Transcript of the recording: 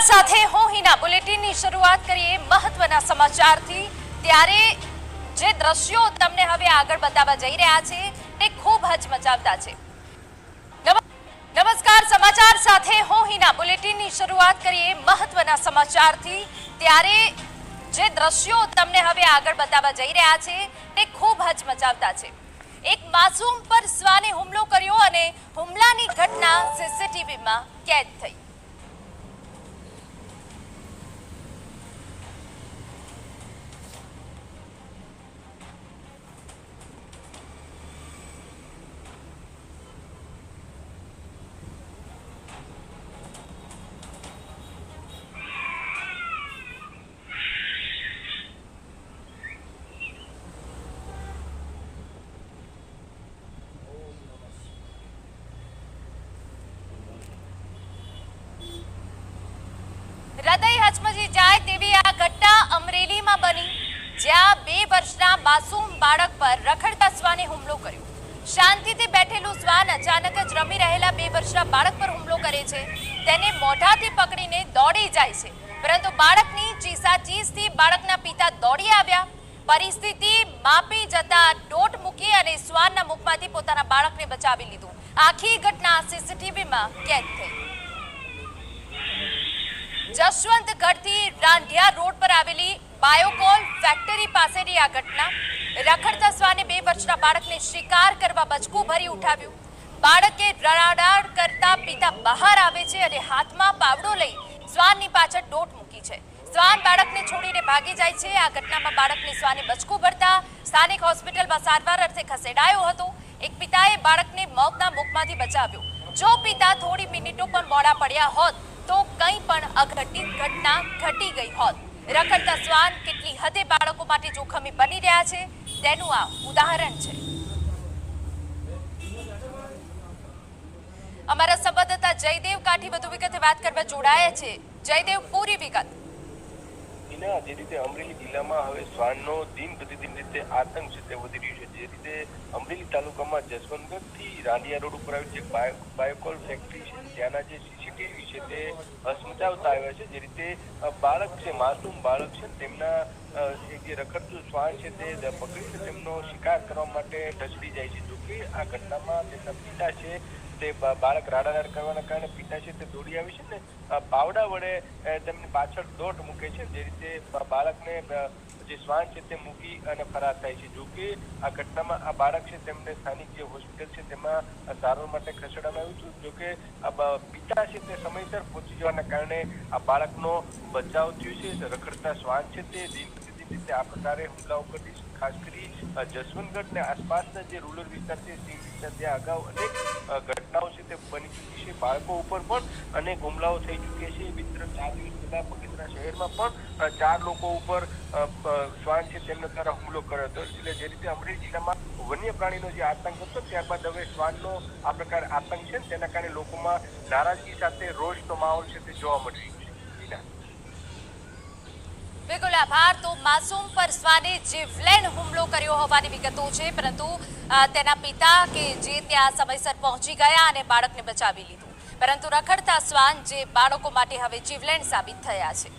સાથે હું હિના બુલેટિનની શરૂઆત કરીએ મહત્વના સમાચારથી। ત્યારે જે દ્રશ્યો તમને હવે આગળ બતાવવા જઈ રહ્યા છે તે ખૂબ હચમચાવતા છે। નમસ્કાર, સમાચાર સાથે હું હિના બુલેટિનની શરૂઆત કરીએ મહત્વના સમાચારથી। ત્યારે જે દ્રશ્યો તમને હવે આગળ બતાવવા જઈ રહ્યા છે તે ખૂબ હચમચાવતા છે। એક માસૂમ પર શ્વાને હુમલો કર્યો અને હુમલાની ઘટના સીસીટીવીમાં કેદ થઈ। હૃદય હચમચી જાય તેવી આ ઘટના અમરેલીમાં બની, જ્યાં 2 વર્ષના માસૂમ બાળક પર રખડતા શ્વાને હુમલો કર્યો। શાંતિથી બેઠેલું શ્વાન અચાનક જ રમી રહેલા 2 વર્ષના બાળક પર હુમલો કરે છે। તેને મોઢાથી પકડીને દોડી જાય છે, પરંતુ બાળકની ચીસાચીસથી બાળકના પિતા દોડી આવ્યા। પરિસ્થિતિ માપી જતા દોટ મૂકી અને શ્વાનના મુખમાંથી પોતાના બાળકને બચાવી લીધું। આખી ઘટના સીસીટીવીમાં કેદ થઈ। જશવંતગઢથી રાંધિયા રોડ પર આવેલી બાયોકોલ ફેક્ટરી પાસેની આ ઘટના। રખડતા શ્વાને 2 વર્ષના બાળકને શિકાર કરવા બચકું ભરી ઉઠાવ્યું। બાળકે રડાડ કરતા પિતા બહાર આવે છે અને હાથમાં પાવડો લઈ શ્વાનની પાછળ દોટ મૂકી છે। શ્વાન બાળકને છોડીને ભાગી જાય છે। આ ઘટનામાં બાળકને શ્વાને બચકું ભરતા સ્થાનિક હોસ્પિટલમાં સારવાર અર્થે ખસેડાયો હતો। એક પિતાએ બાળકને મોતના મુખમાંથી બચાવ્યો। જો પિતા થોડી મિનિટો પણ મોડા પડ્યા હોત તો કંઈ પણ અઘટિત ઘટના ઘટી ગઈ હોત। રખડતા શ્વાન કેટલી હદે બાળકો માટે જોખમી બની રહ્યા છે તેનું આ ઉદાહરણ છે। અમારા સંવાદદાતા જયદેવ કાઠી વધુ વિગતે વાત કરવા જોડાયા છે। જયદેવ, પૂરી વિગત। જે રીતે અમરેલી જિલ્લામાં હવે શ્વાનનો દિન પ્રતિદિન રીતે આતંક છે તે વધી રહ્યું છે। જે રીતે અમરેલી તાલુકામાં જસવંતગઢથી રાંધિયા રોડ ઉપર આવેલી જે બાયોકોલ ફેક્ટરી છે ત્યાંના જે સીસીટીવી છે તે હચમચાવતા આવ્યા છે। જે રીતે બાળક છે, માસૂમ બાળક છે, તેમના જે રખડતું શ્વાન છે તે પકડી તેમનો શિકાર કરવા માટે ઢસડી જાય છે। જોકે આ ઘટનામાં તેમના પિતા છે તે બાળક રાડારાડ કરવાના કારણે પિતા છે તે દોડી આવી છે ને પાવડા વડે તેમની પાછળ દોટ મૂકે છે। જે રીતે બાળકને જે શ્વાન છે તે મૂકી અને ફરાર થાય છે। જોકે આ ઘટનામાં આ બાળક છે તેમને સ્થાનિક જે હોસ્પિટલ છે તેમાં સારવાર માટે ખસેડવામાં આવ્યું છે। જોકે પિતા છે તે સમયસર પહોંચી જવાના કારણે આ બાળકનો બચાવ થયો છે। રખડતા શ્વાન છે તે દિન પ્રતિદિન રીતે આ પ્રકારે હુમલાઓ કરી છે। ખાસ કરી જસવંતગઢ ને આસપાસના જે રૂરલ વિસ્તાર છે ત્યાં અગાઉ અનેક ઘટનાઓ છે તે બની ચૂકી છે। બાળકો ઉપર પણ અનેક હુમલાઓ થઈ ચૂક્યા છે। મિત્ર 4 દિવસ પહેલા બગસરા શહેરમાં પણ 4 લોકો ઉપર શ્વાન છે તેમના દ્વારા હુમલો કર્યો હતો। એટલે જે રીતે અમરેલી જિલ્લામાં વન્ય પ્રાણીનો જે આતંક હતો ત્યારબાદ હવે શ્વાનનો આ પ્રકાર આતંક છે તેના કારણે લોકોમાં નારાજગી સાથે રોષનો માહોલ છે તે જોવા મળી રહ્યો છે। બિલકુલ આભાર। તો માસૂમ પર શ્વાને જીવલેણ હુમલો કર્યો હોવાની વિગતો છે, પરંતુ તેના પિતા કે જે ત્યાં સમયસર પહોંચી ગયા અને બાળકને બચાવી લીધું, પરંતુ રખડતા શ્વાન જે બાળકો માટે હવે જીવલેણ સાબિત થયા છે।